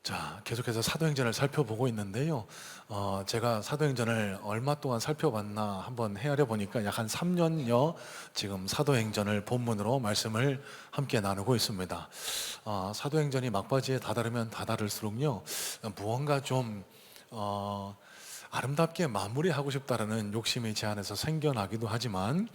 자, 계속해서 사도행전을 살펴보고 있는데요. 제가 사도행전을 얼마 동안 살펴봤나 한번 헤아려 보니까 약 한 3년여 지금 사도행전을 본문으로 말씀을 함께 나누고 있습니다. 사도행전이 막바지에 다다르면 다다를수록요, 무언가 좀 아름답게 마무리하고 싶다라는 욕심이 제 안에서 생겨나기도 하지만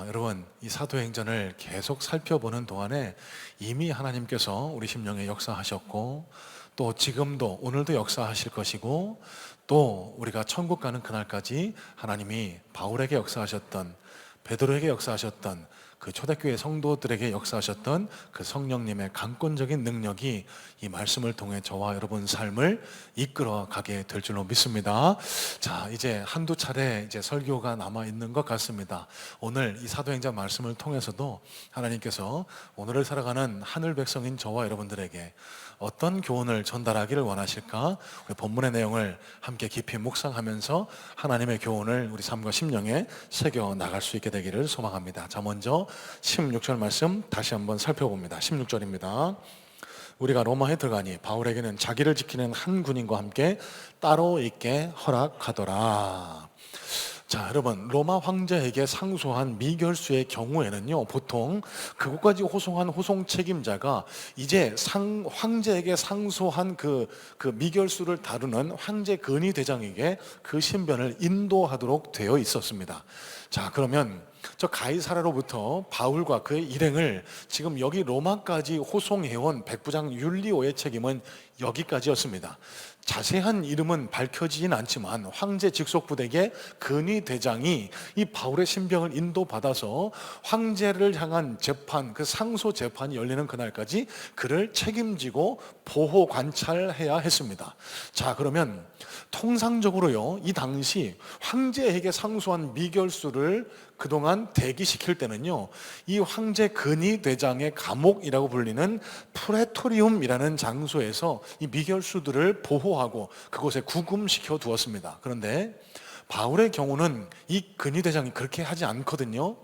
여러분, 이 사도행전을 계속 살펴보는 동안에 이미 하나님께서 우리 심령에 역사하셨고, 또 지금도 오늘도 역사하실 것이고, 또 우리가 천국 가는 그날까지 하나님이 바울에게 역사하셨던, 베드로에게 역사하셨던, 그 초대교회 성도들에게 역사하셨던 그 성령님의 강권적인 능력이 이 말씀을 통해 저와 여러분 삶을 이끌어 가게 될 줄로 믿습니다. 자, 이제 한두 차례 이제 설교가 남아 있는 것 같습니다. 오늘 이 사도행전 말씀을 통해서도 하나님께서 오늘을 살아가는 하늘 백성인 저와 여러분들에게 어떤 교훈을 전달하기를 원하실까? 우리 본문의 내용을 함께 깊이 묵상하면서 하나님의 교훈을 우리 삶과 심령에 새겨 나갈 수 있게 되기를 소망합니다. 자, 먼저 16절 말씀 다시 한번 살펴봅니다. 16절입니다. 우리가 로마에 들어가니 바울에게는 자기를 지키는 한 군인과 함께 따로 있게 허락하더라. 자, 여러분, 로마 황제에게 상소한 미결수의 경우에는요, 보통 그것까지 호송한 호송 책임자가 이제 황제에게 상소한 그 미결수를 다루는 황제 근위대장에게 그 신변을 인도하도록 되어 있었습니다. 자, 그러면 저 가이사랴로부터 바울과 그의 일행을 지금 여기 로마까지 호송해온 백부장 율리오의 책임은 여기까지였습니다. 자세한 이름은 밝혀지진 않지만 황제 직속 부대의 근위대장이 이 바울의 신병을 인도받아서 황제를 향한 재판, 그 상소 재판이 열리는 그날까지 그를 책임지고 보호 관찰해야 했습니다. 자, 그러면 통상적으로요, 이 당시 황제에게 상소한 미결수를 그동안 대기시킬 때는요, 이 황제 근위대장의 감옥이라고 불리는 프레토리움이라는 장소에서 이 미결수들을 보호하고 그곳에 구금시켜 두었습니다. 그런데 바울의 경우는 이 근위대장이 그렇게 하지 않거든요.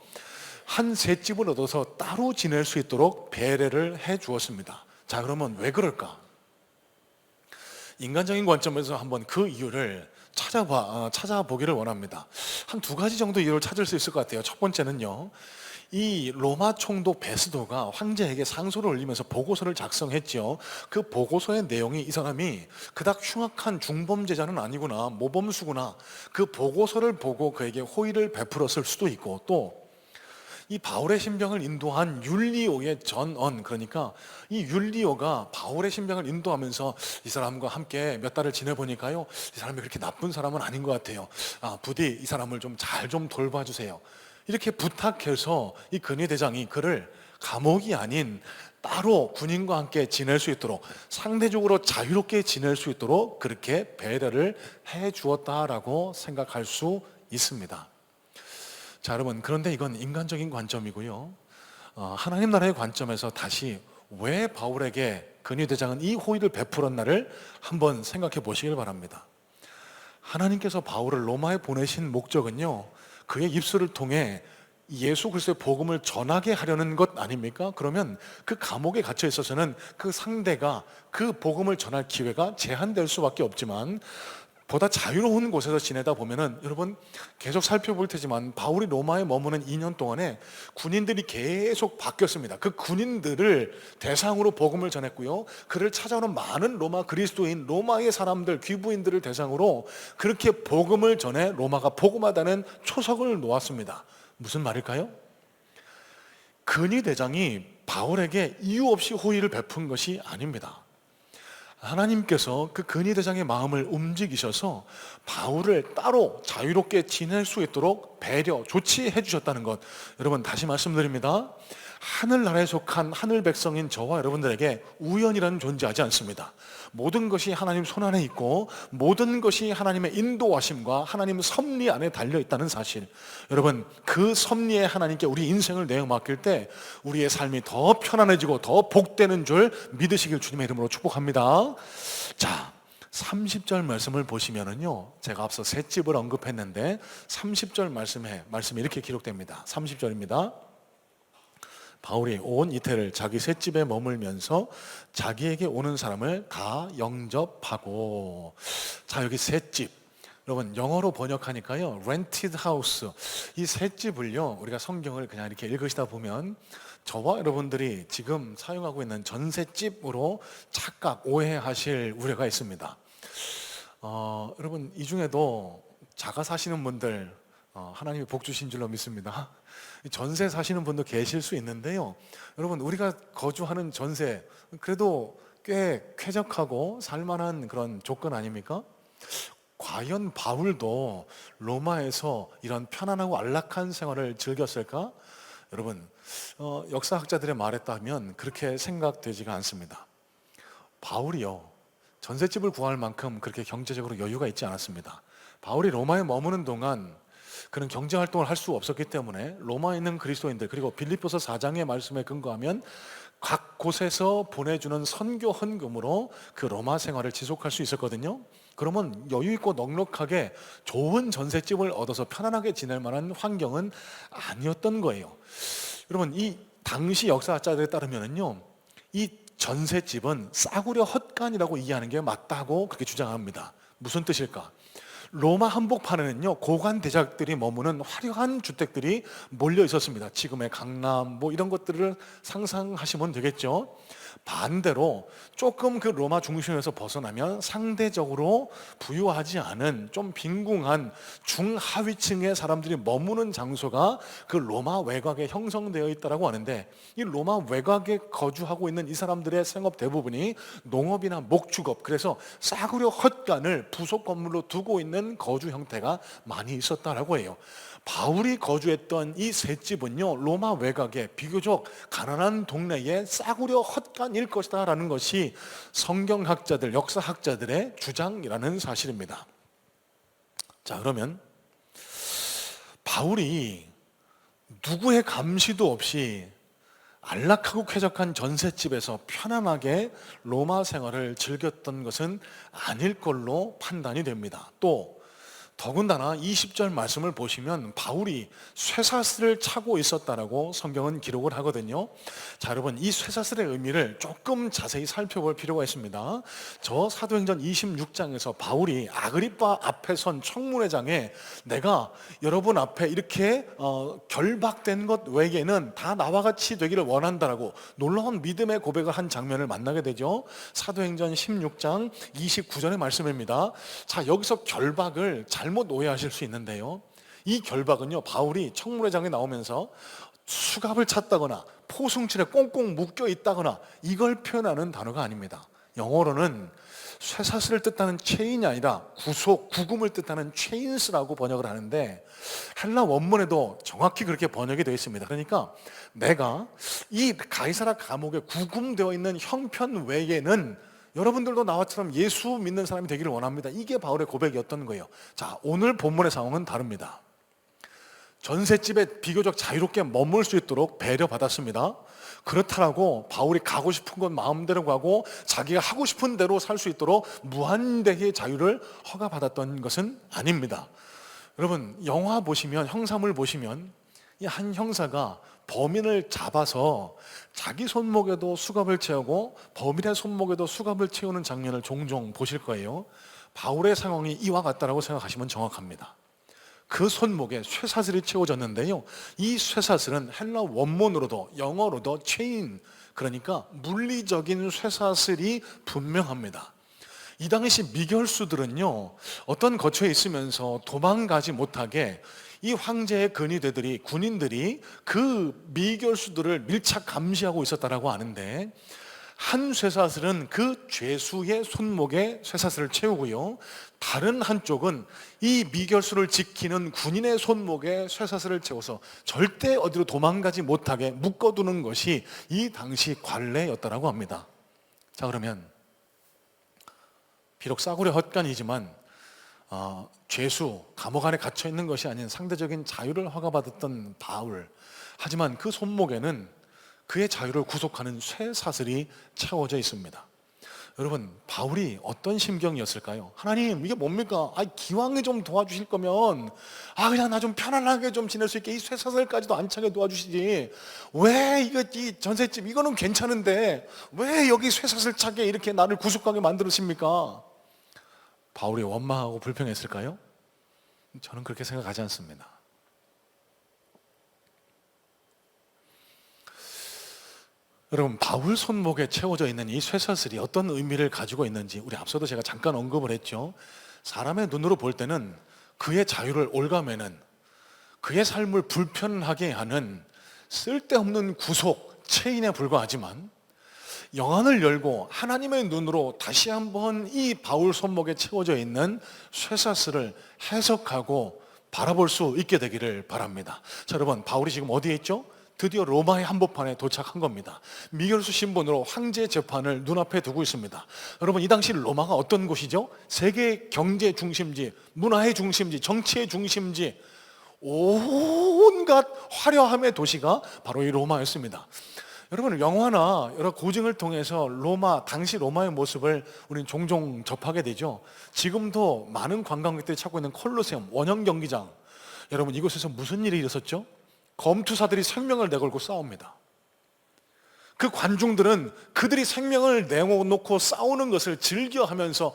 한 셋집을 얻어서 따로 지낼 수 있도록 배려를 해 주었습니다. 자, 그러면 왜 그럴까? 인간적인 관점에서 한번 그 이유를 찾아보기를 원합니다. 한 두 가지 정도 이유를 찾을 수 있을 것 같아요. 첫 번째는요, 이 로마 총독 베스도가 황제에게 상소를 올리면서 보고서를 작성했죠. 그 보고서의 내용이 이 사람이 그닥 흉악한 중범죄자는 아니구나, 모범수구나, 그 보고서를 보고 그에게 호의를 베풀었을 수도 있고, 또 이 바울의 신병을 인도한 율리오의 전언, 그러니까 이 율리오가 바울의 신병을 인도하면서 이 사람과 함께 몇 달을 지내보니까요, 이 사람이 그렇게 나쁜 사람은 아닌 것 같아요. 부디 이 사람을 좀 잘 좀 돌봐주세요, 이렇게 부탁해서 이 근위대장이 그를 감옥이 아닌 따로 군인과 함께 지낼 수 있도록, 상대적으로 자유롭게 지낼 수 있도록 그렇게 배려를 해 주었다라고 생각할 수 있습니다. 자, 여러분, 그런데 이건 인간적인 관점이고요, 하나님 나라의 관점에서 다시 왜 바울에게 근위대장은 이 호의를 베풀었나를 한번 생각해 보시길 바랍니다. 하나님께서 바울을 로마에 보내신 목적은요, 그의 입술을 통해 예수 그리스도의 복음을 전하게 하려는 것 아닙니까? 그러면 그 감옥에 갇혀 있어서는 그 상대가 그 복음을 전할 기회가 제한될 수밖에 없지만, 보다 자유로운 곳에서 지내다 보면은, 여러분 계속 살펴볼 테지만 바울이 로마에 머무는 2년 동안에 군인들이 계속 바뀌었습니다. 그 군인들을 대상으로 복음을 전했고요, 그를 찾아오는 많은 로마 그리스도인, 로마의 사람들, 귀부인들을 대상으로 그렇게 복음을 전해 로마가 복음하다는 초석을 놓았습니다. 무슨 말일까요? 근위대장이 바울에게 이유 없이 호의를 베푼 것이 아닙니다. 하나님께서 그 근위대장의 마음을 움직이셔서 바울을 따로 자유롭게 지낼 수 있도록 배려, 조치해 주셨다는 것, 여러분 다시 말씀드립니다. 하늘나라에 속한 하늘 백성인 저와 여러분들에게 우연이라는 존재하지 않습니다. 모든 것이 하나님 손안에 있고 모든 것이 하나님의 인도하심과 하나님 섭리 안에 달려있다는 사실, 여러분 그 섭리에 하나님께 우리 인생을 내어 맡길 때 우리의 삶이 더 편안해지고 더 복되는 줄 믿으시길 주님의 이름으로 축복합니다. 자, 30절 말씀을 보시면은요, 제가 앞서 셋집을 언급했는데 30절 말씀이 이렇게 기록됩니다. 30절입니다. 바울이 온 이태를 자기 셋집에 머물면서 자기에게 오는 사람을 다 영접하고. 자, 여기 셋집, 여러분 영어로 번역하니까요 rented house, 이 셋집을요 우리가 성경을 그냥 이렇게 읽으시다 보면 저와 여러분들이 지금 사용하고 있는 전셋집으로 착각, 오해하실 우려가 있습니다. 여러분 이 중에도 자가 사시는 분들 하나님이 복 주신 줄로 믿습니다. 전세 사시는 분도 계실 수 있는데요, 여러분 우리가 거주하는 전세 그래도 꽤 쾌적하고 살만한 그런 조건 아닙니까? 과연 바울도 로마에서 이런 편안하고 안락한 생활을 즐겼을까? 여러분 역사학자들의 말에 따르면 그렇게 생각되지가 않습니다. 바울이요 전셋집을 구할 만큼 그렇게 경제적으로 여유가 있지 않았습니다. 바울이 로마에 머무는 동안 그는 경제활동을 할 수 없었기 때문에 로마에 있는 그리스도인들, 그리고 빌립보서 4장의 말씀에 근거하면 각 곳에서 보내주는 선교 헌금으로 그 로마 생활을 지속할 수 있었거든요. 그러면 여유 있고 넉넉하게 좋은 전셋집을 얻어서 편안하게 지낼 만한 환경은 아니었던 거예요. 여러분 이 당시 역사학자들에 따르면요 이 전셋집은 싸구려 헛간이라고 이해하는 게 맞다고 그렇게 주장합니다. 무슨 뜻일까? 로마 한복판에는요 고관 대작들이 머무는 화려한 주택들이 몰려 있었습니다. 지금의 강남 뭐 이런 것들을 상상하시면 되겠죠. 반대로 조금 그 로마 중심에서 벗어나면 상대적으로 부유하지 않은 좀 빈궁한 중하위층의 사람들이 머무는 장소가 그 로마 외곽에 형성되어 있다고 하는데, 이 로마 외곽에 거주하고 있는 이 사람들의 생업 대부분이 농업이나 목축업, 그래서 싸구려 헛간을 부속 건물로 두고 있는 거주 형태가 많이 있었다라고 해요. 바울이 거주했던 이 셋집은요 로마 외곽에 비교적 가난한 동네의 싸구려 헛간일 것이다 라는 것이 성경학자들, 역사학자들의 주장이라는 사실입니다. 자, 그러면 바울이 누구의 감시도 없이 안락하고 쾌적한 전셋집에서 편안하게 로마 생활을 즐겼던 것은 아닐 걸로 판단이 됩니다. 또 더군다나 20절 말씀을 보시면 바울이 쇠사슬을 차고 있었다라고 성경은 기록을 하거든요. 자, 여러분 이 쇠사슬의 의미를 조금 자세히 살펴볼 필요가 있습니다. 저 사도행전 26장에서 바울이 아그리빠 앞에 선 청문회장에 내가 여러분 앞에 이렇게 결박된 것 외에는 다 나와 같이 되기를 원한다라고 놀라운 믿음의 고백을 한 장면을 만나게 되죠. 사도행전 16장 29절의 말씀입니다. 자, 여기서 결박을 잘못 오해하실 수 있는데요, 이 결박은요 바울이 청문회장에 나오면서 수갑을 찼다거나 포승줄에 꽁꽁 묶여 있다거나 이걸 표현하는 단어가 아닙니다. 영어로는 쇠사슬을 뜻하는 체인이 아니라 구속, 구금을 뜻하는 체인스라고 번역을 하는데 헬라 원문에도 정확히 그렇게 번역이 되어 있습니다. 그러니까 내가 이 가이사라 감옥에 구금되어 있는 형편 외에는 여러분들도 나와처럼 예수 믿는 사람이 되기를 원합니다. 이게 바울의 고백이었던 거예요. 자, 오늘 본문의 상황은 다릅니다. 전셋집에 비교적 자유롭게 머물 수 있도록 배려받았습니다. 그렇다라고 바울이 가고 싶은 곳 마음대로 가고 자기가 하고 싶은 대로 살 수 있도록 무한대의 자유를 허가받았던 것은 아닙니다. 여러분 영화 보시면, 형사물 보시면 이 한 형사가 범인을 잡아서 자기 손목에도 수갑을 채우고 범인의 손목에도 수갑을 채우는 장면을 종종 보실 거예요. 바울의 상황이 이와 같다라고 생각하시면 정확합니다. 그 손목에 쇠사슬이 채워졌는데요, 이 쇠사슬은 헬라 원문으로도 영어로도 체인, 그러니까 물리적인 쇠사슬이 분명합니다. 이 당시 미결수들은요 어떤 거처에 있으면서 도망가지 못하게 이 황제의 근위대들이, 군인들이 그 미결수들을 밀착 감시하고 있었다라고 하는데, 한 쇠사슬은 그 죄수의 손목에 쇠사슬을 채우고요, 다른 한쪽은 이 미결수를 지키는 군인의 손목에 쇠사슬을 채워서 절대 어디로 도망가지 못하게 묶어두는 것이 이 당시 관례였다라고 합니다. 자, 그러면 비록 싸구려 헛간이지만 죄수, 감옥 안에 갇혀 있는 것이 아닌 상대적인 자유를 허가받았던 바울, 하지만 그 손목에는 그의 자유를 구속하는 쇠사슬이 채워져 있습니다. 여러분, 바울이 어떤 심경이었을까요? 하나님, 이게 뭡니까? 기왕에 좀 도와주실 거면 그냥 나 좀 편안하게 좀 지낼 수 있게 이 쇠사슬까지도 안 차게 도와주시지, 왜 이거 이 전셋집 이거는 괜찮은데 왜 여기 쇠사슬 차게 이렇게 나를 구속하게 만드십니까? 바울이 원망하고 불평했을까요? 저는 그렇게 생각하지 않습니다. 여러분, 바울 손목에 채워져 있는 이 쇠사슬이 어떤 의미를 가지고 있는지 우리 앞서도 제가 잠깐 언급을 했죠. 사람의 눈으로 볼 때는 그의 자유를 올가매는, 그의 삶을 불편하게 하는 쓸데없는 구속, 체인에 불과하지만 영안을 열고 하나님의 눈으로 다시 한번 이 바울 손목에 채워져 있는 쇠사슬을 해석하고 바라볼 수 있게 되기를 바랍니다. 자, 여러분, 바울이 지금 어디에 있죠? 드디어 로마의 한복판에 도착한 겁니다. 미결수 신분으로 황제 재판을 눈앞에 두고 있습니다. 여러분, 이 당시 로마가 어떤 곳이죠? 세계 경제 중심지, 문화의 중심지, 정치의 중심지, 온갖 화려함의 도시가 바로 이 로마였습니다. 여러분, 영화나 여러 고증을 통해서 당시 로마의 모습을 우리는 종종 접하게 되죠. 지금도 많은 관광객들이 찾고 있는 콜로세움, 원형 경기장, 여러분, 이곳에서 무슨 일이 일어섰죠? 검투사들이 생명을 내걸고 싸웁니다. 그 관중들은 그들이 생명을 내놓고 싸우는 것을 즐겨하면서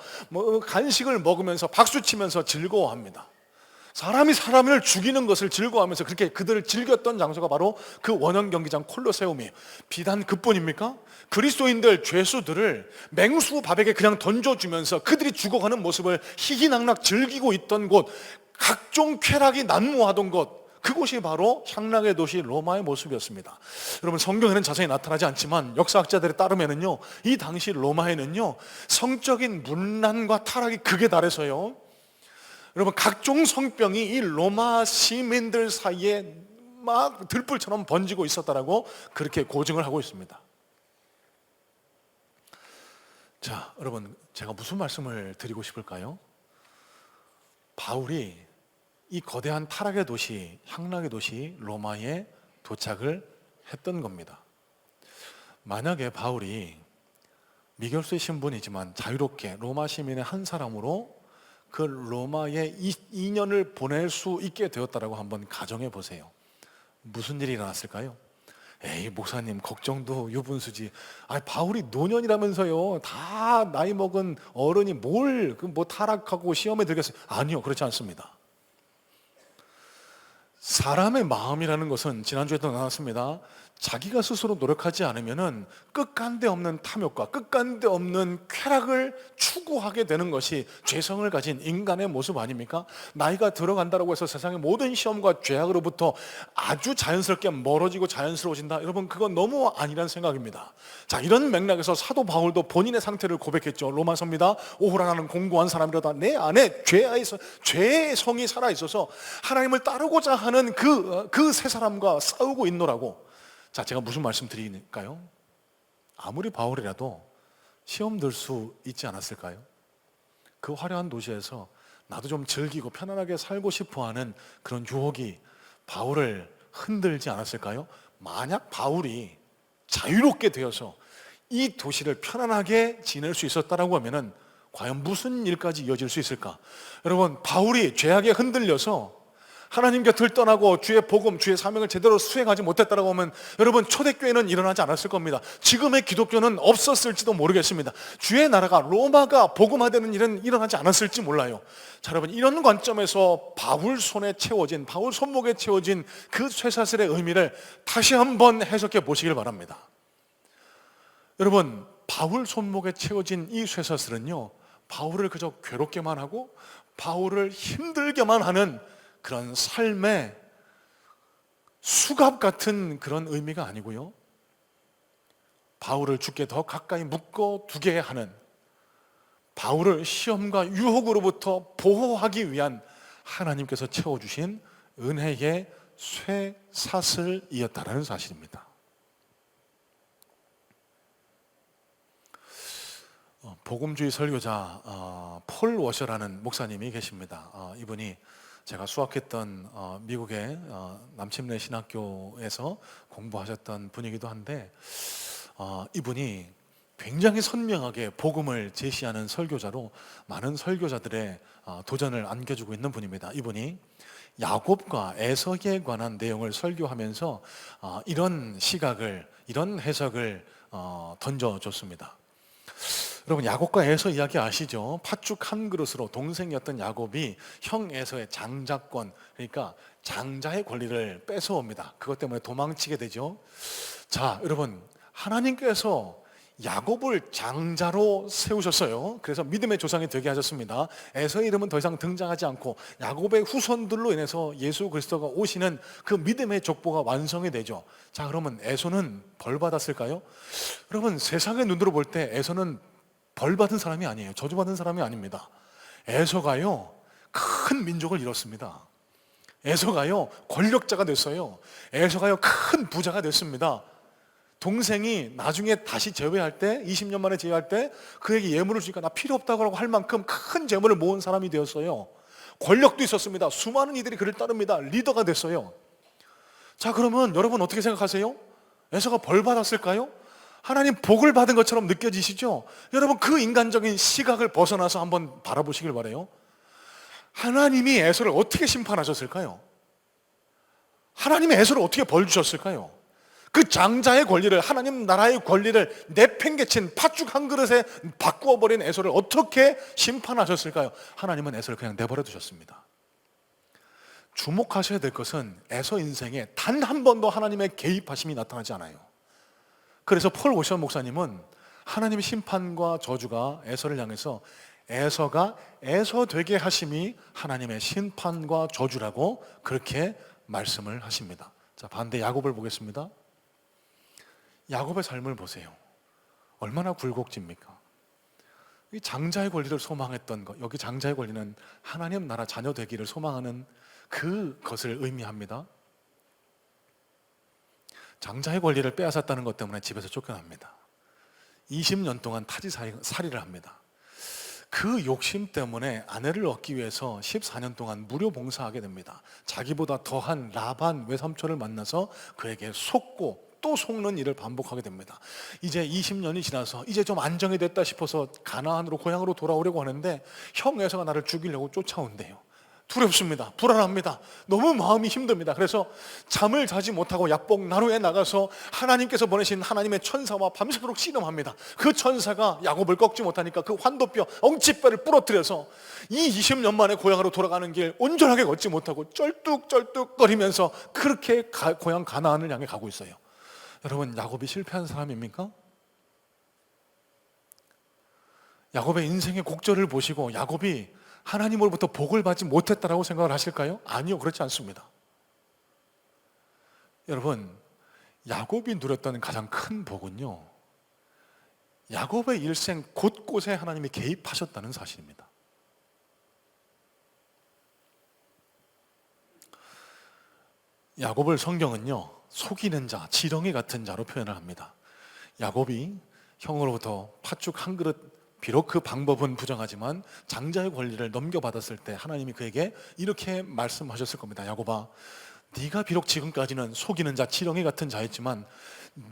간식을 먹으면서 박수치면서 즐거워합니다. 사람이 사람을 죽이는 것을 즐거워하면서 그렇게 그들을 즐겼던 장소가 바로 그 원형 경기장 콜로세움이에요. 비단 그뿐입니까? 그리스도인들, 죄수들을 맹수밥에게 그냥 던져주면서 그들이 죽어가는 모습을 희희낙낙 즐기고 있던 곳, 각종 쾌락이 난무하던 곳, 그곳이 바로 향락의 도시 로마의 모습이었습니다. 여러분, 성경에는 자세히 나타나지 않지만 역사학자들에 따르면은요, 이 당시 로마에는요, 성적인 문란과 타락이 극에 달해서요, 여러분, 각종 성병이 이 로마 시민들 사이에 막 들불처럼 번지고 있었다라고 그렇게 고증을 하고 있습니다. 자, 여러분, 제가 무슨 말씀을 드리고 싶을까요? 바울이 이 거대한 타락의 도시, 향락의 도시 로마에 도착을 했던 겁니다. 만약에 바울이 미결수의 신분이지만 자유롭게 로마 시민의 한 사람으로 그 로마에 2년을 보낼 수 있게 되었다라고 한번 가정해 보세요. 무슨 일이 일어났을까요? 에이, 목사님, 걱정도 유분수지. 바울이 노년이라면서요. 다 나이 먹은 어른이 뭘 타락하고 시험에 들겠어요? 아니요, 그렇지 않습니다. 사람의 마음이라는 것은 지난주에도 나왔습니다. 자기가 스스로 노력하지 않으면은 끝간데 없는 탐욕과 끝간데 없는 쾌락을 추구하게 되는 것이 죄성을 가진 인간의 모습 아닙니까? 나이가 들어간다고 해서 세상의 모든 시험과 죄악으로부터 아주 자연스럽게 멀어지고 자연스러워진다? 여러분, 그건 너무 아니란 생각입니다. 자, 이런 맥락에서 사도 바울도 본인의 상태를 고백했죠. 로마서입니다. 오호라 나는 공고한 사람이라다 내 안에 죄의 성이 살아있어서 하나님을 따르고자 하는 그 세 사람과 싸우고 있노라고. 자, 제가 무슨 말씀 드릴까요? 아무리 바울이라도 시험 들 수 있지 않았을까요? 그 화려한 도시에서 나도 좀 즐기고 편안하게 살고 싶어 하는 그런 유혹이 바울을 흔들지 않았을까요? 만약 바울이 자유롭게 되어서 이 도시를 편안하게 지낼 수 있었다라고 하면은 과연 무슨 일까지 이어질 수 있을까? 여러분, 바울이 죄악에 흔들려서 하나님 곁을 떠나고 주의 복음, 주의 사명을 제대로 수행하지 못했다고 하면 여러분, 초대교회는 일어나지 않았을 겁니다. 지금의 기독교는 없었을지도 모르겠습니다. 주의 나라가, 로마가 복음화되는 일은 일어나지 않았을지 몰라요. 자, 여러분, 이런 관점에서 바울 손목에 채워진 그 쇠사슬의 의미를 다시 한번 해석해 보시길 바랍니다. 여러분, 바울 손목에 채워진 이 쇠사슬은요, 바울을 그저 괴롭게만 하고 바울을 힘들게만 하는 그런 삶의 수갑 같은 그런 의미가 아니고요, 바울을 주께 더 가까이 묶어두게 하는, 바울을 시험과 유혹으로부터 보호하기 위한 하나님께서 채워주신 은혜의 쇠사슬이었다라는 사실입니다. 복음주의 설교자 폴 워셔라는 목사님이 계십니다. 이분이 제가 수학했던 미국의 남침래 신학교에서 공부하셨던 분이기도 한데, 이분이 굉장히 선명하게 복음을 제시하는 설교자로 많은 설교자들의 도전을 안겨주고 있는 분입니다. 이분이 야곱과 에서에 관한 내용을 설교하면서 이런 시각을, 이런 해석을 던져줬습니다. 여러분, 야곱과 에서 이야기 아시죠? 팥죽 한 그릇으로 동생이었던 야곱이 형 에서의 장자권, 그러니까 장자의 권리를 뺏어옵니다. 그것 때문에 도망치게 되죠. 자, 여러분, 하나님께서 야곱을 장자로 세우셨어요. 그래서 믿음의 조상이 되게 하셨습니다. 에서의 이름은 더 이상 등장하지 않고 야곱의 후손들로 인해서 예수 그리스도가 오시는 그 믿음의 족보가 완성이 되죠. 자, 그러면 에서는 벌 받았을까요? 여러분, 세상의 눈으로 볼 때 에서는 벌 받은 사람이 아니에요. 저주받은 사람이 아닙니다. 에서가요, 큰 민족을 이뤘습니다. 에서가요, 권력자가 됐어요. 에서가요, 큰 부자가 됐습니다. 동생이 나중에 다시 재회할 때, 20년 만에 재회할 때 그에게 예물을 주니까 나 필요 없다고 할 만큼 큰 재물을 모은 사람이 되었어요. 권력도 있었습니다. 수많은 이들이 그를 따릅니다. 리더가 됐어요. 자, 그러면 여러분 어떻게 생각하세요? 에서가 벌 받았을까요? 하나님 복을 받은 것처럼 느껴지시죠? 여러분, 그 인간적인 시각을 벗어나서 한번 바라보시길 바라요. 하나님이 에서를 어떻게 심판하셨을까요? 하나님이 에서를 어떻게 벌 주셨을까요? 그 장자의 권리를, 하나님 나라의 권리를 내팽개친 팥죽 한 그릇에 바꾸어버린 에서를 어떻게 심판하셨을까요? 하나님은 에서를 그냥 내버려 두셨습니다. 주목하셔야 될 것은 에서 인생에 단 한 번도 하나님의 개입하심이 나타나지 않아요. 그래서 폴 워션 목사님은 하나님의 심판과 저주가 에서를 향해서 에서가 에서 되게 하심이 하나님의 심판과 저주라고 그렇게 말씀을 하십니다. 자, 반대 야곱을 보겠습니다. 야곱의 삶을 보세요. 얼마나 굴곡집니까? 이 장자의 권리를 소망했던 것, 여기 장자의 권리는 하나님 나라 자녀 되기를 소망하는 그것을 의미합니다. 장자의 권리를 빼앗았다는 것 때문에 집에서 쫓겨납니다. 20년 동안 타지살이를 합니다. 그 욕심 때문에 아내를 얻기 위해서 14년 동안 무료 봉사하게 됩니다. 자기보다 더한 라반 외삼촌을 만나서 그에게 속고 또 속는 일을 반복하게 됩니다. 이제 20년이 지나서 이제 좀 안정이 됐다 싶어서 가나안으로, 고향으로 돌아오려고 하는데 형 에서가 나를 죽이려고 쫓아온대요. 두렵습니다. 불안합니다. 너무 마음이 힘듭니다. 그래서 잠을 자지 못하고 야복 나루에 나가서 하나님께서 보내신 하나님의 천사와 밤새도록 씨름합니다. 그 천사가 야곱을 꺾지 못하니까 그 환도뼈, 엉치뼈를 부러뜨려서 이 20년 만에 고향으로 돌아가는 길 온전하게 걷지 못하고 쩔뚝쩔뚝거리면서 그렇게 고향 가나안을 향해 가고 있어요. 여러분, 야곱이 실패한 사람입니까? 야곱의 인생의 곡절을 보시고 야곱이 하나님으로부터 복을 받지 못했다라고 생각을 하실까요? 아니요, 그렇지 않습니다. 여러분, 야곱이 누렸던 가장 큰 복은요, 야곱의 일생 곳곳에 하나님이 개입하셨다는 사실입니다. 야곱을 성경은요, 속이는 자, 지렁이 같은 자로 표현을 합니다. 야곱이 형으로부터 팥죽 한 그릇, 비록 그 방법은 부정하지만 장자의 권리를 넘겨받았을 때 하나님이 그에게 이렇게 말씀하셨을 겁니다. 야곱아, 네가 비록 지금까지는 속이는 자, 지렁이 같은 자였지만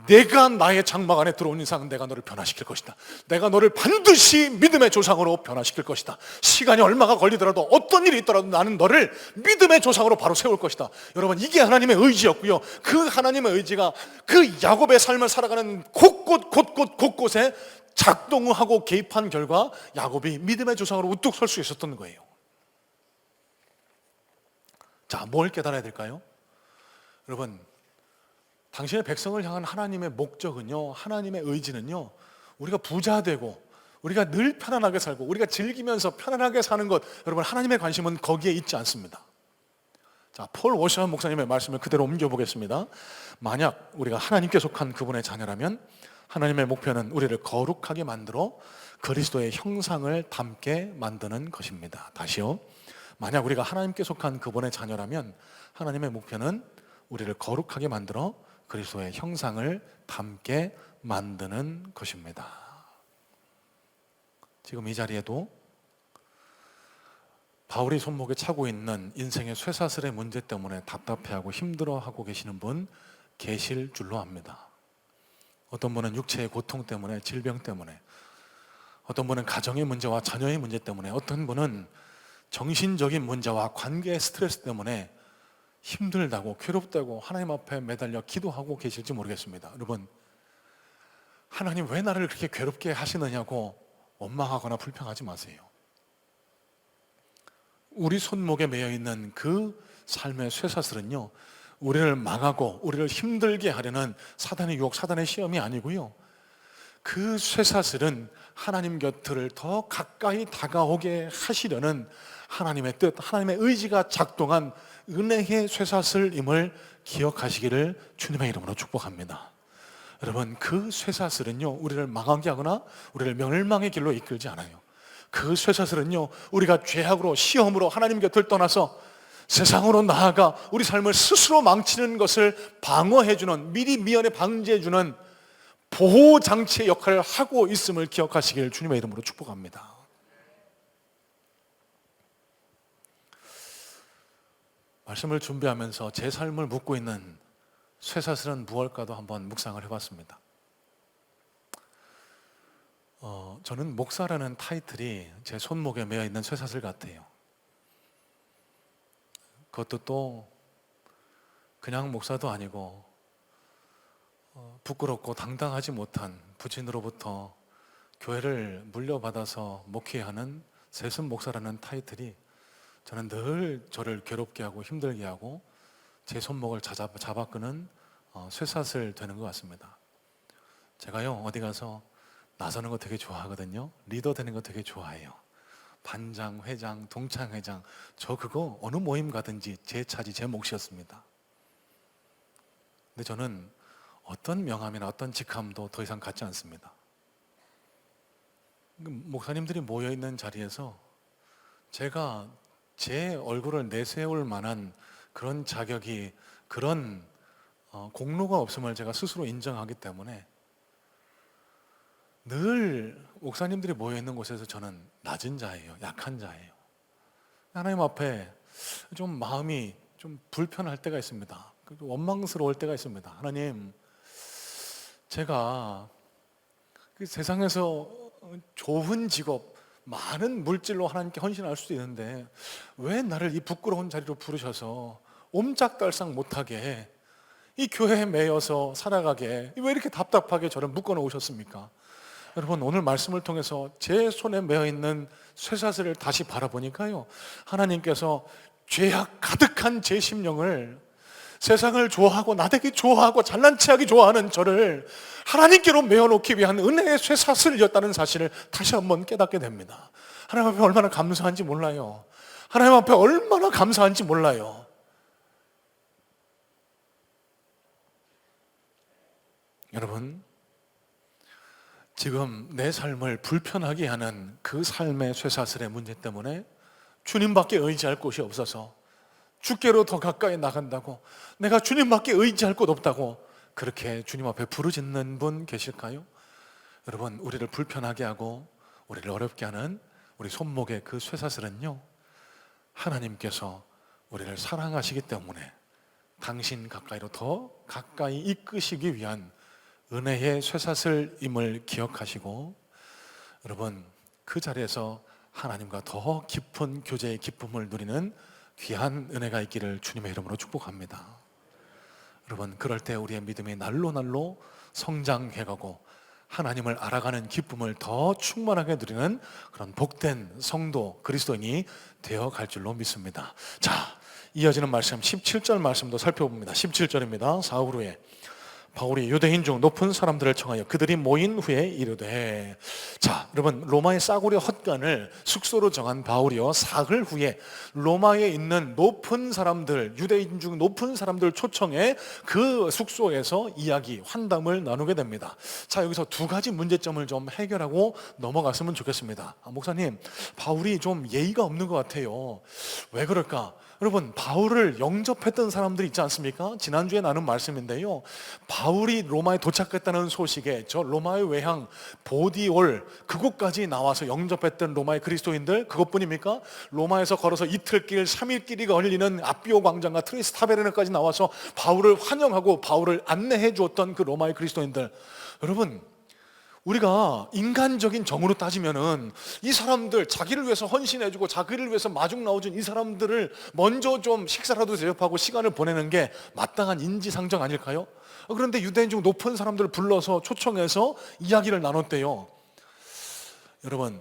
내가 나의 장막 안에 들어온 이상 내가 너를 변화시킬 것이다. 내가 너를 반드시 믿음의 조상으로 변화시킬 것이다. 시간이 얼마가 걸리더라도 어떤 일이 있더라도 나는 너를 믿음의 조상으로 바로 세울 것이다. 여러분, 이게 하나님의 의지였고요. 그 하나님의 의지가 그 야곱의 삶을 살아가는 곳곳에 작동하고 개입한 결과 야곱이 믿음의 조상으로 우뚝 설 수 있었던 거예요. 자, 뭘 깨달아야 될까요? 여러분, 당신의 백성을 향한 하나님의 목적은요, 하나님의 의지는요, 우리가 부자 되고 우리가 늘 편안하게 살고 우리가 즐기면서 편안하게 사는 것, 여러분, 하나님의 관심은 거기에 있지 않습니다. 자, 폴 워션 목사님의 말씀을 그대로 옮겨보겠습니다. 만약 우리가 하나님께 속한 그분의 자녀라면 하나님의 목표는 우리를 거룩하게 만들어 그리스도의 형상을 닮게 만드는 것입니다. 다시요. 만약 우리가 하나님께 속한 그분의 자녀라면 하나님의 목표는 우리를 거룩하게 만들어 그리스도의 형상을 닮게 만드는 것입니다. 지금 이 자리에도 바울이 손목에 차고 있는 인생의 쇠사슬의 문제 때문에 답답해하고 힘들어하고 계시는 분 계실 줄로 압니다. 어떤 분은 육체의 고통 때문에, 질병 때문에, 어떤 분은 가정의 문제와 자녀의 문제 때문에, 어떤 분은 정신적인 문제와 관계의 스트레스 때문에 힘들다고 괴롭다고 하나님 앞에 매달려 기도하고 계실지 모르겠습니다. 여러분, 하나님 왜 나를 그렇게 괴롭게 하시느냐고 원망하거나 불평하지 마세요. 우리 손목에 매여 있는 그 삶의 쇠사슬은요, 우리를 망하고 우리를 힘들게 하려는 사단의 유혹, 사단의 시험이 아니고요, 그 쇠사슬은 하나님 곁을 더 가까이 다가오게 하시려는 하나님의 뜻, 하나님의 의지가 작동한 은혜의 쇠사슬임을 기억하시기를 주님의 이름으로 축복합니다. 여러분, 그 쇠사슬은요, 우리를 망하게 하거나 우리를 멸망의 길로 이끌지 않아요. 그 쇠사슬은요, 우리가 죄악으로, 시험으로 하나님 곁을 떠나서 세상으로 나아가 우리 삶을 스스로 망치는 것을 방어해주는, 미리 미연에 방지해주는 보호장치의 역할을 하고 있음을 기억하시길 주님의 이름으로 축복합니다. 말씀을 준비하면서 제 삶을 묻고 있는 쇠사슬은 무엇일까도 한번 묵상을 해봤습니다. 저는 목사라는 타이틀이 제 손목에 매어 있는 쇠사슬 같아요. 그것도 또 그냥 목사도 아니고 부끄럽고 당당하지 못한 부친으로부터 교회를 물려받아서 목회하는 세습 목사라는 타이틀이 저는 늘 저를 괴롭게 하고 힘들게 하고 제 손목을 잡아 끄는 쇠사슬 되는 것 같습니다. 제가요, 어디 가서 나서는 거 되게 좋아하거든요. 리더 되는 거 되게 좋아해요. 반장, 회장, 동창회장, 저 그거 어느 모임 가든지 제 차지, 제 몫이었습니다. 근데 저는 어떤 명함이나 어떤 직함도 더 이상 갖지 않습니다. 목사님들이 모여있는 자리에서 제가 제 얼굴을 내세울 만한 그런 자격이, 그런 공로가 없음을 제가 스스로 인정하기 때문에 늘 목사님들이 모여있는 곳에서 저는 낮은 자예요. 약한 자예요. 하나님 앞에 좀 마음이 좀 불편할 때가 있습니다. 원망스러울 때가 있습니다. 하나님, 제가 그 세상에서 좋은 직업, 많은 물질로 하나님께 헌신할 수도 있는데 왜 나를 이 부끄러운 자리로 부르셔서 옴짝달싹 못하게 이 교회에 매여서 살아가게 왜 이렇게 답답하게 저를 묶어 놓으셨습니까? 여러분, 오늘 말씀을 통해서 제 손에 매어 있는 쇠사슬을 다시 바라보니까요, 하나님께서 죄악 가득한 제 심령을, 세상을 좋아하고 나대기 좋아하고 잘난 체하기 좋아하는 저를 하나님께로 메어놓기 위한 은혜의 쇠사슬이었다는 사실을 다시 한번 깨닫게 됩니다. 하나님 앞에 얼마나 감사한지 몰라요. 하나님 앞에 얼마나 감사한지 몰라요. 여러분, 지금 내 삶을 불편하게 하는 그 삶의 쇠사슬의 문제 때문에 주님밖에 의지할 곳이 없어서 주께로 더 가까이 나간다고, 내가 주님밖에 의지할 곳 없다고 그렇게 주님 앞에 부르짖는 분 계실까요? 여러분, 우리를 불편하게 하고 우리를 어렵게 하는 우리 손목의 그 쇠사슬은요, 하나님께서 우리를 사랑하시기 때문에 당신 가까이로 더 가까이 이끄시기 위한 은혜의 쇠사슬임을 기억하시고, 여러분, 그 자리에서 하나님과 더 깊은 교제의 기쁨을 누리는 귀한 은혜가 있기를 주님의 이름으로 축복합니다. 여러분, 그럴 때 우리의 믿음이 날로 날로 성장해가고 하나님을 알아가는 기쁨을 더 충만하게 누리는 그런 복된 성도, 그리스도인이 되어갈 줄로 믿습니다. 자, 이어지는 말씀 17절 말씀도 살펴봅니다. 17절입니다. 사흘 후에 바울이 유대인 중 높은 사람들을 청하여 그들이 모인 후에 이르되, 자, 여러분, 로마의 싸구려 헛간을 숙소로 정한 바울이요, 사흘 후에 로마에 있는 높은 사람들, 유대인 중 높은 사람들 초청해 그 숙소에서 이야기, 환담을 나누게 됩니다. 자, 여기서 두 가지 문제점을 좀 해결하고 넘어갔으면 좋겠습니다. 목사님, 바울이 좀 예의가 없는 것 같아요. 왜 그럴까? 여러분, 바울을 영접했던 사람들이 있지 않습니까? 지난주에 나눈 말씀인데요, 바울이 로마에 도착했다는 소식에 저 로마의 외향 보디올 그곳까지 나와서 영접했던 로마의 그리스도인들, 그것뿐입니까? 로마에서 걸어서 이틀길 3일길이 걸리는 아비오 광장과 트리스타베르네까지 나와서 바울을 환영하고 바울을 안내해 주었던 그 로마의 그리스도인들, 여러분, 우리가 인간적인 정으로 따지면은 이 사람들 자기를 위해서 헌신해주고 자기를 위해서 마중 나와준 이 사람들을 먼저 좀 식사라도 대접하고 시간을 보내는 게 마땅한 인지상정 아닐까요? 그런데 유대인 중 높은 사람들을 불러서 초청해서 이야기를 나눴대요. 여러분,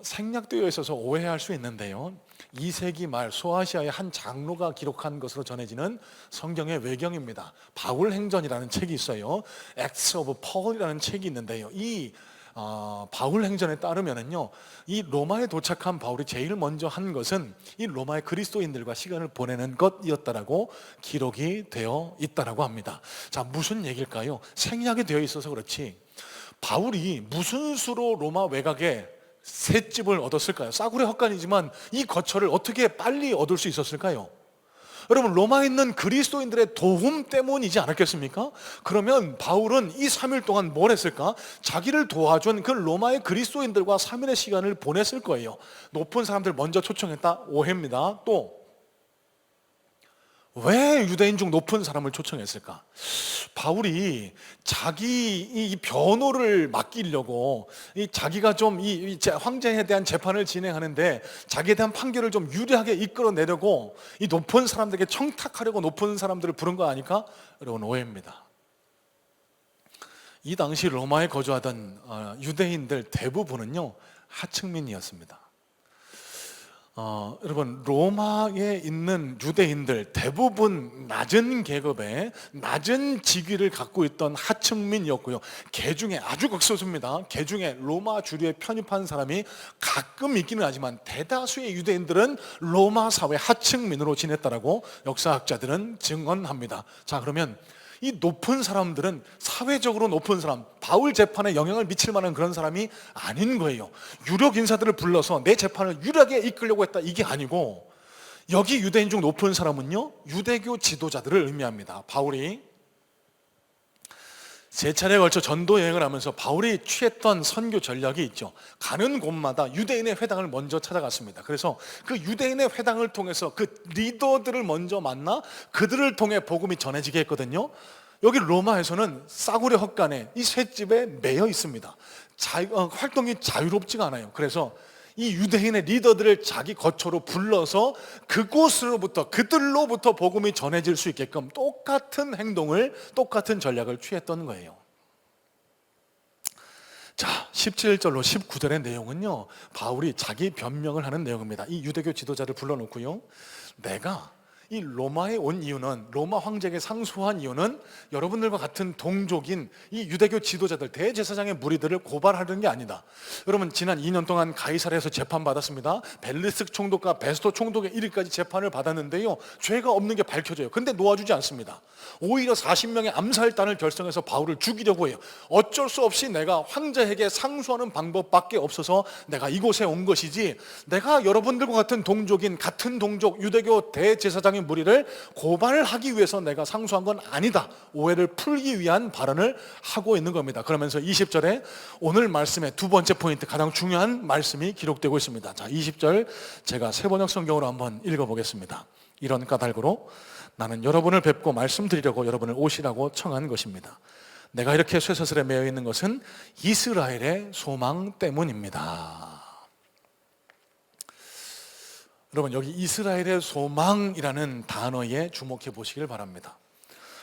생략되어 있어서 오해할 수 있는데요, 2세기 말 소아시아의 한 장로가 기록한 것으로 전해지는 성경의 외경입니다. 바울 행전이라는 책이 있어요. Acts of Paul이라는 책이 있는데요, 이 바울 행전에 따르면은요, 이 로마에 도착한 바울이 제일 먼저 한 것은 이 로마의 그리스도인들과 시간을 보내는 것이었다라고 기록이 되어 있다라고 합니다. 자, 무슨 얘기일까요? 생략이 되어 있어서 그렇지 바울이 무슨 수로 로마 외곽에 셋집을 얻었을까요? 싸구려 헛간이지만 이 거처를 어떻게 빨리 얻을 수 있었을까요? 여러분, 로마에 있는 그리스도인들의 도움 때문이지 않았겠습니까? 그러면 바울은 이 3일 동안 뭘 했을까? 자기를 도와준 그 로마의 그리스도인들과 3일의 시간을 보냈을 거예요. 높은 사람들 먼저 초청했다? 오해입니다. 또 왜 유대인 중 높은 사람을 초청했을까? 바울이 자기 이 변호를 맡기려고 자기가 좀 이 황제에 대한 재판을 진행하는데 자기에 대한 판결을 좀 유리하게 이끌어내려고 이 높은 사람들에게 청탁하려고 높은 사람들을 부른 거 아닐까? 여러분, 오해입니다. 이 당시 로마에 거주하던 유대인들 대부분은요, 하층민이었습니다. 여러분, 로마에 있는 유대인들 대부분 낮은 계급의 낮은 직위를 갖고 있던 하층민이었고요, 개 중에 아주 극소수입니다. 개 중에 로마 주류에 편입한 사람이 가끔 있기는 하지만 대다수의 유대인들은 로마 사회 하층민으로 지냈다라고 역사학자들은 증언합니다. 자, 그러면 이 높은 사람들은 사회적으로 높은 사람, 바울 재판에 영향을 미칠 만한 그런 사람이 아닌 거예요. 유력 인사들을 불러서 내 재판을 유리하게 이끌려고 했다, 이게 아니고, 여기 유대인 중 높은 사람은요, 유대교 지도자들을 의미합니다. 바울이 세 차례에 걸쳐 전도 여행을 하면서 바울이 취했던 선교 전략이 있죠. 가는 곳마다 유대인의 회당을 먼저 찾아갔습니다. 그래서 그 유대인의 회당을 통해서 그 리더들을 먼저 만나 그들을 통해 복음이 전해지게 했거든요. 여기 로마에서는 싸구려 헛간에 이 셋집에 매여 있습니다. 활동이 자유롭지가 않아요. 그래서 이 유대인의 리더들을 자기 거처로 불러서 그들로부터 복음이 전해질 수 있게끔 똑같은 행동을, 똑같은 전략을 취했던 거예요. 자, 17절로 19절의 내용은요, 바울이 자기 변명을 하는 내용입니다. 이 유대교 지도자를 불러놓고요, 내가 이 로마에 온 이유는, 로마 황제에게 상소한 이유는 여러분들과 같은 동족인 이 유대교 지도자들, 대제사장의 무리들을 고발하는 게 아니다. 여러분, 지난 2년 동안 가이사랴에서 재판받았습니다. 벨리스 총독과 베스토 총독의 일일까지 재판을 받았는데요, 죄가 없는 게 밝혀져요. 근데 놓아주지 않습니다. 오히려 40명의 암살단을 결성해서 바울을 죽이려고 해요. 어쩔 수 없이 내가 황제에게 상소하는 방법밖에 없어서 내가 이곳에 온 것이지, 내가 여러분들과 같은 동족인, 같은 동족 유대교 대제사장의 무리를 고발하기 위해서 내가 상소한 건 아니다. 오해를 풀기 위한 발언을 하고 있는 겁니다. 그러면서 20절에 오늘 말씀의 두 번째 포인트, 가장 중요한 말씀이 기록되고 있습니다. 자, 20절 제가 세번역 성경으로 한번 읽어보겠습니다. 이런 까닭으로 나는 여러분을 뵙고 말씀드리려고 여러분을 오시라고 청한 것입니다. 내가 이렇게 쇠사슬에 매여 있는 것은 이스라엘의 소망 때문입니다. 여러분, 여기 이스라엘의 소망이라는 단어에 주목해 보시길 바랍니다.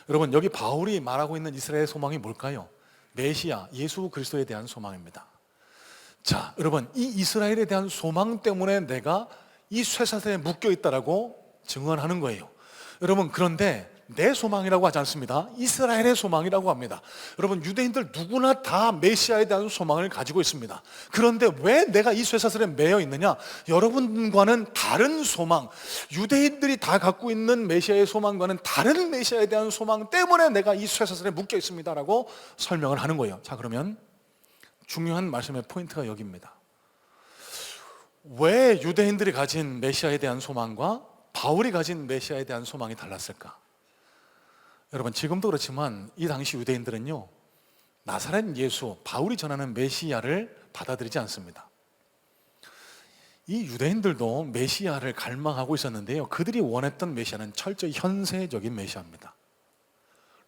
여러분, 여기 바울이 말하고 있는 이스라엘의 소망이 뭘까요? 메시아, 예수 그리스도에 대한 소망입니다. 자, 여러분, 이 이스라엘에 대한 소망 때문에 내가 이 쇠사슬에 묶여 있다라고 증언하는 거예요. 여러분, 그런데 내 소망이라고 하지 않습니다. 이스라엘의 소망이라고 합니다. 여러분, 유대인들 누구나 다 메시아에 대한 소망을 가지고 있습니다. 그런데 왜 내가 이 쇠사슬에 매여 있느냐? 여러분과는 다른 소망, 유대인들이 다 갖고 있는 메시아의 소망과는 다른 메시아에 대한 소망 때문에 내가 이 쇠사슬에 묶여 있습니다라고 설명을 하는 거예요. 자, 그러면 중요한 말씀의 포인트가 여기입니다. 왜 유대인들이 가진 메시아에 대한 소망과 바울이 가진 메시아에 대한 소망이 달랐을까? 여러분, 지금도 그렇지만 이 당시 유대인들은요, 나사렛 예수, 바울이 전하는 메시아를 받아들이지 않습니다. 이 유대인들도 메시아를 갈망하고 있었는데요, 그들이 원했던 메시아는 철저히 현세적인 메시아입니다.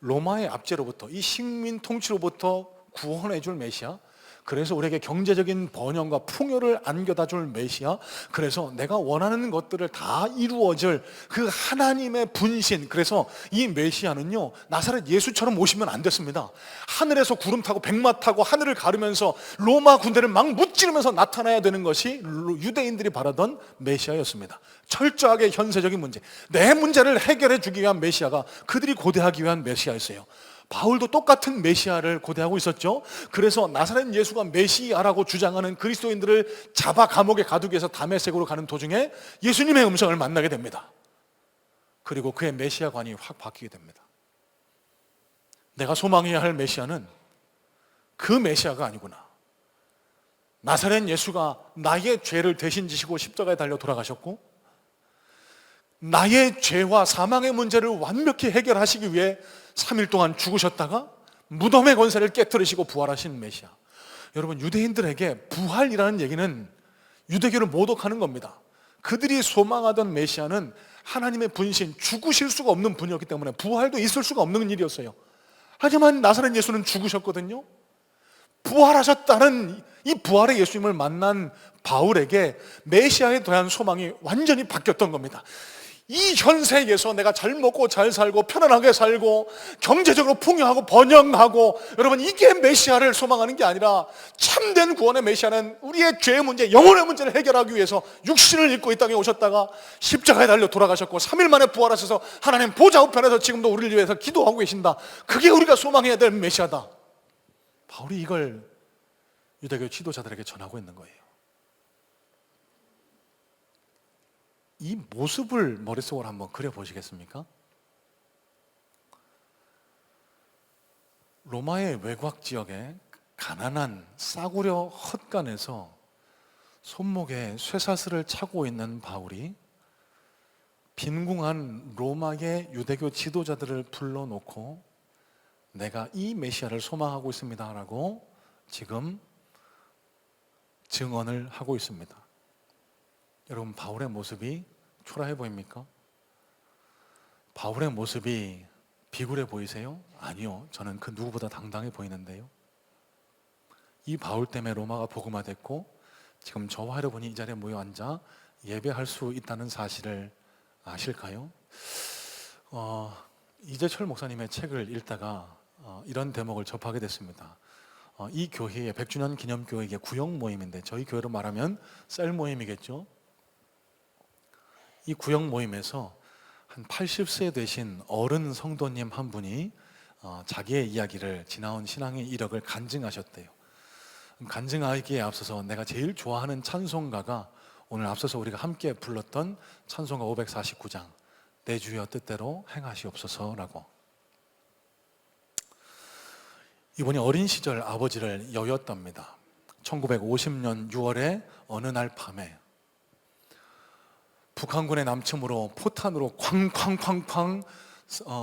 로마의 압제로부터, 이 식민 통치로부터 구원해 줄 메시아, 그래서 우리에게 경제적인 번영과 풍요를 안겨다 줄 메시아, 그래서 내가 원하는 것들을 다 이루어질 그 하나님의 분신, 그래서 이 메시아는요 나사렛 예수처럼 오시면 안 됐습니다. 하늘에서 구름 타고 백마 타고 하늘을 가르면서 로마 군대를 막 무찌르면서 나타나야 되는 것이 유대인들이 바라던 메시아였습니다. 철저하게 현세적인 문제, 내 문제를 해결해 주기 위한 메시아가 그들이 고대하기 위한 메시아였어요. 바울도 똑같은 메시아를 고대하고 있었죠. 그래서 나사렛 예수가 메시아라고 주장하는 그리스도인들을 잡아 감옥에 가두기 위해서 다메섹으로 가는 도중에 예수님의 음성을 만나게 됩니다. 그리고 그의 메시아관이 확 바뀌게 됩니다. 내가 소망해야 할 메시아는 그 메시아가 아니구나. 나사렛 예수가 나의 죄를 대신 지시고 십자가에 달려 돌아가셨고, 나의 죄와 사망의 문제를 완벽히 해결하시기 위해 3일 동안 죽으셨다가 무덤의 권세를 깨뜨리시고 부활하신 메시아. 여러분, 유대인들에게 부활이라는 얘기는 유대교를 모독하는 겁니다. 그들이 소망하던 메시아는 하나님의 분신, 죽으실 수가 없는 분이었기 때문에 부활도 있을 수가 없는 일이었어요. 하지만 나사렛 예수는 죽으셨거든요. 부활하셨다는 이 부활의 예수님을 만난 바울에게 메시아에 대한 소망이 완전히 바뀌었던 겁니다. 이 현세에서 내가 잘 먹고 잘 살고 편안하게 살고 경제적으로 풍요하고 번영하고, 여러분, 이게 메시아를 소망하는 게 아니라 참된 구원의 메시아는 우리의 죄의 문제, 영혼의 문제를 해결하기 위해서 육신을 입고 이 땅에 오셨다가 십자가에 달려 돌아가셨고 3일 만에 부활하셔서 하나님 보좌 우편에서 지금도 우리를 위해서 기도하고 계신다. 그게 우리가 소망해야 될 메시아다. 바울이 이걸 유대교 지도자들에게 전하고 있는 거예요. 이 모습을 머릿속으로 한번 그려보시겠습니까? 로마의 외곽 지역에 가난한 싸구려 헛간에서 손목에 쇠사슬을 차고 있는 바울이 빈궁한 로마의 유대교 지도자들을 불러놓고 내가 이 메시아를 소망하고 있습니다 라고 지금 증언을 하고 있습니다. 여러분, 바울의 모습이 초라해 보입니까? 바울의 모습이 비굴해 보이세요? 아니요, 저는 그 누구보다 당당해 보이는데요. 이 바울 때문에 로마가 복음화됐고 지금 저와 여러분이 이 자리에 모여 앉아 예배할 수 있다는 사실을 아실까요? 이재철 목사님의 책을 읽다가 이런 대목을 접하게 됐습니다. 이 교회의 100주년 기념교회 구역 모임인데, 저희 교회로 말하면 셀 모임이겠죠. 이 구역 모임에서 한 80세 되신 어른 성도님 한 분이 자기의 이야기를, 지나온 신앙의 이력을 간증하셨대요. 간증하기에 앞서서 내가 제일 좋아하는 찬송가가 오늘 앞서서 우리가 함께 불렀던 찬송가 549장 내 주여 뜻대로 행하시옵소서라고. 이분이 어린 시절 아버지를 여였답니다. 1950년 6월에 어느 날 밤에 북한군의 남침으로 포탄으로 쾅쾅쾅쾅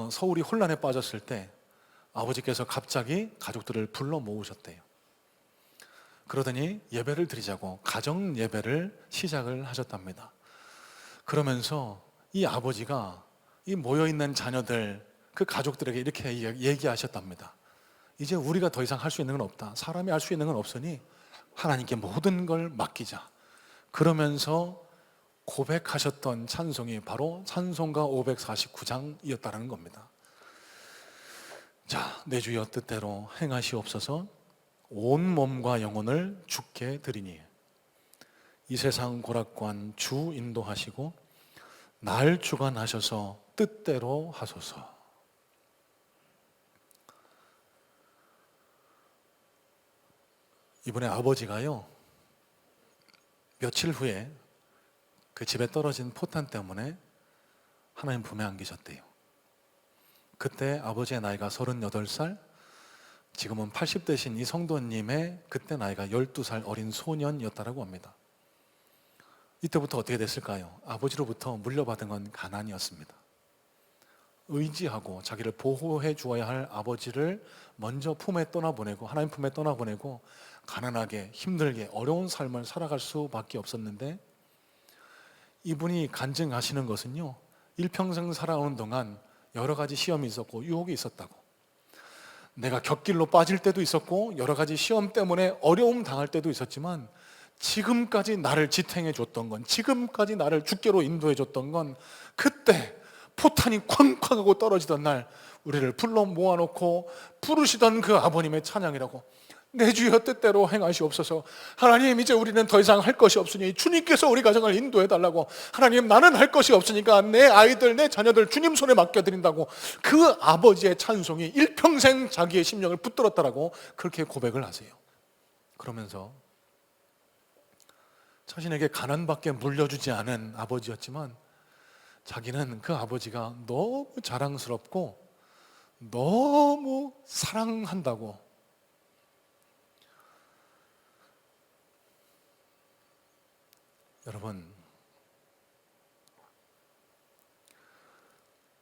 서울이 혼란에 빠졌을 때 아버지께서 갑자기 가족들을 불러 모으셨대요. 그러더니 예배를 드리자고 가정 예배를 시작을 하셨답니다. 그러면서 이 아버지가 이 모여있는 자녀들, 그 가족들에게 이렇게 얘기하셨답니다. 이제 우리가 더 이상 할 수 있는 건 없다. 사람이 할 수 있는 건 없으니 하나님께 모든 걸 맡기자. 그러면서 고백하셨던 찬송이 바로 찬송가 549장이었다는 겁니다. 자, 내 주여 뜻대로 행하시옵소서. 온 몸과 영혼을 주께 드리니 이 세상 고락관 주 인도하시고 날 주관하셔서 뜻대로 하소서. 이번에 아버지가요, 며칠 후에 그 집에 떨어진 포탄 때문에 하나님 품에 안기셨대요. 그때 아버지의 나이가 38살, 지금은 80대신 이 성도님의 그때 나이가 12살 어린 소년이었다고 합니다. 이때부터 어떻게 됐을까요? 아버지로부터 물려받은 건 가난이었습니다. 의지하고 자기를 보호해 주어야 할 아버지를 먼저 품에 떠나보내고, 하나님 품에 떠나보내고 가난하게 힘들게 어려운 삶을 살아갈 수밖에 없었는데, 이분이 간증하시는 것은요, 일평생 살아오는 동안 여러 가지 시험이 있었고 유혹이 있었다고, 내가 곁길로 빠질 때도 있었고 여러 가지 시험 때문에 어려움 당할 때도 있었지만 지금까지 나를 지탱해 줬던 건, 지금까지 나를 주께로 인도해 줬던 건 그때 포탄이 쾅쾅 하고 떨어지던 날 우리를 불러 모아놓고 부르시던 그 아버님의 찬양이라고. 내 주여 뜻대로 행하시옵소서. 하나님, 이제 우리는 더 이상 할 것이 없으니 주님께서 우리 가정을 인도해 달라고. 하나님, 나는 할 것이 없으니까 내 아이들, 내 자녀들 주님 손에 맡겨드린다고. 그 아버지의 찬송이 일평생 자기의 심령을 붙들었다라고 그렇게 고백을 하세요. 그러면서 자신에게 가난밖에 물려주지 않은 아버지였지만 자기는 그 아버지가 너무 자랑스럽고 너무 사랑한다고. 여러분,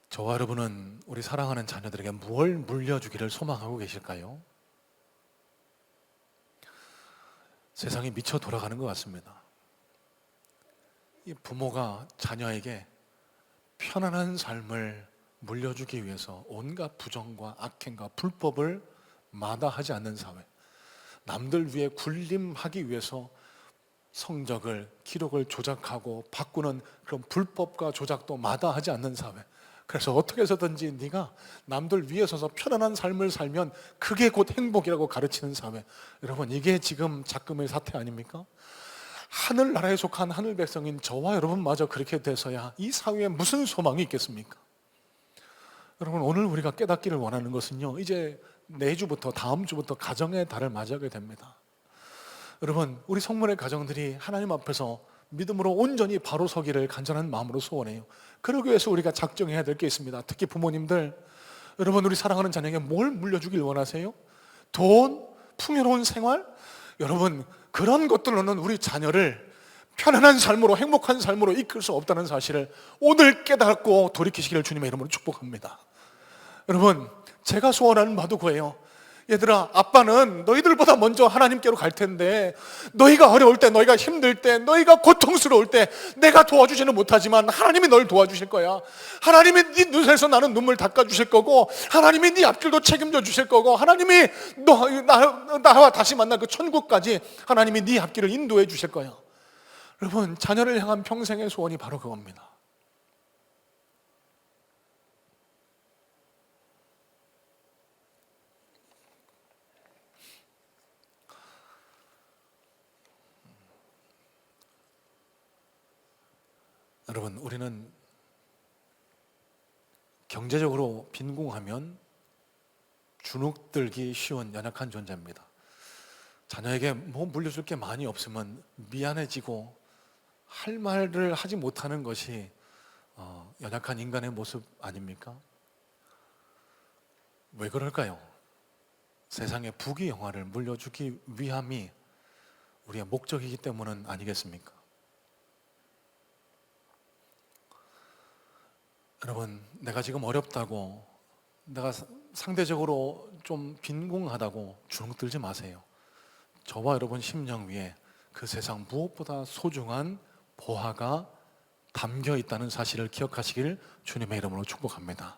저와 여러분은 우리 사랑하는 자녀들에게 뭘 물려주기를 소망하고 계실까요? 세상이 미쳐 돌아가는 것 같습니다. 이 부모가 자녀에게 편안한 삶을 물려주기 위해서 온갖 부정과 악행과 불법을 마다하지 않는 사회, 남들 위해 군림하기 위해서 성적을, 기록을 조작하고 바꾸는 그런 불법과 조작도 마다하지 않는 사회. 그래서 어떻게 해서든지 네가 남들 위에 서서 편안한 삶을 살면 그게 곧 행복이라고 가르치는 사회. 여러분, 이게 지금 작금의 사태 아닙니까? 하늘나라에 속한 하늘 백성인 저와 여러분마저 그렇게 돼서야 이 사회에 무슨 소망이 있겠습니까? 여러분, 오늘 우리가 깨닫기를 원하는 것은요, 이제 내주부터 다음 주부터 가정의 달을 맞이하게 됩니다. 여러분, 우리 성문의 가정들이 하나님 앞에서 믿음으로 온전히 바로 서기를 간절한 마음으로 소원해요. 그러기 위해서 우리가 작정해야 될 게 있습니다. 특히 부모님들, 여러분, 우리 사랑하는 자녀에게 뭘 물려주길 원하세요? 돈? 풍요로운 생활? 여러분, 그런 것들로는 우리 자녀를 편안한 삶으로, 행복한 삶으로 이끌 수 없다는 사실을 오늘 깨닫고 돌이키시기를 주님의 이름으로 축복합니다. 여러분, 제가 소원하는 바도 그예요. 얘들아, 아빠는 너희들보다 먼저 하나님께로 갈 텐데 너희가 어려울 때, 너희가 힘들 때, 너희가 고통스러울 때 내가 도와주지는 못하지만 하나님이 널 도와주실 거야. 하나님이 네 눈에서 나는 눈물 닦아주실 거고, 하나님이 네 앞길도 책임져 주실 거고, 하나님이 나와 다시 만날 그 천국까지 하나님이 네 앞길을 인도해 주실 거야. 여러분, 자녀를 향한 평생의 소원이 바로 그겁니다. 여러분, 우리는 경제적으로 빈궁하면 주눅들기 쉬운 연약한 존재입니다. 자녀에게 뭐 물려줄 게 많이 없으면 미안해지고 할 말을 하지 못하는 것이 연약한 인간의 모습 아닙니까? 왜 그럴까요? 세상의 부귀영화를 물려주기 위함이 우리의 목적이기 때문은 아니겠습니까? 여러분, 내가 지금 어렵다고, 내가 상대적으로 좀 빈궁하다고 주눅들지 마세요. 저와 여러분 심령 위에 그 세상 무엇보다 소중한 보화가 담겨 있다는 사실을 기억하시길 주님의 이름으로 축복합니다.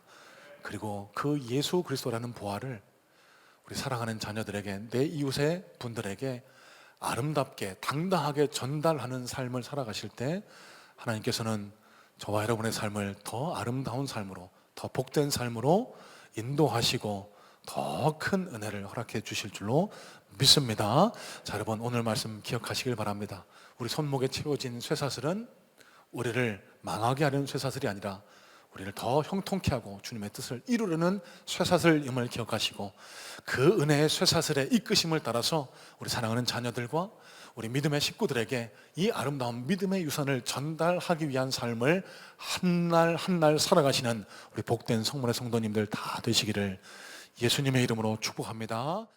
그리고 그 예수 그리스도라는 보화를 우리 사랑하는 자녀들에게, 내 이웃의 분들에게 아름답게 당당하게 전달하는 삶을 살아가실 때 하나님께서는 저와 여러분의 삶을 더 아름다운 삶으로, 더 복된 삶으로 인도하시고 더 큰 은혜를 허락해 주실 줄로 믿습니다. 자, 여러분, 오늘 말씀 기억하시길 바랍니다. 우리 손목에 채워진 쇠사슬은 우리를 망하게 하는 쇠사슬이 아니라 우리를 더 형통케 하고 주님의 뜻을 이루려는 쇠사슬임을 기억하시고, 그 은혜의 쇠사슬의 이끄심을 따라서 우리 사랑하는 자녀들과 우리 믿음의 식구들에게 이 아름다운 믿음의 유산을 전달하기 위한 삶을 한 날 한 날 살아가시는 우리 복된 성문의 성도님들 다 되시기를 예수님의 이름으로 축복합니다.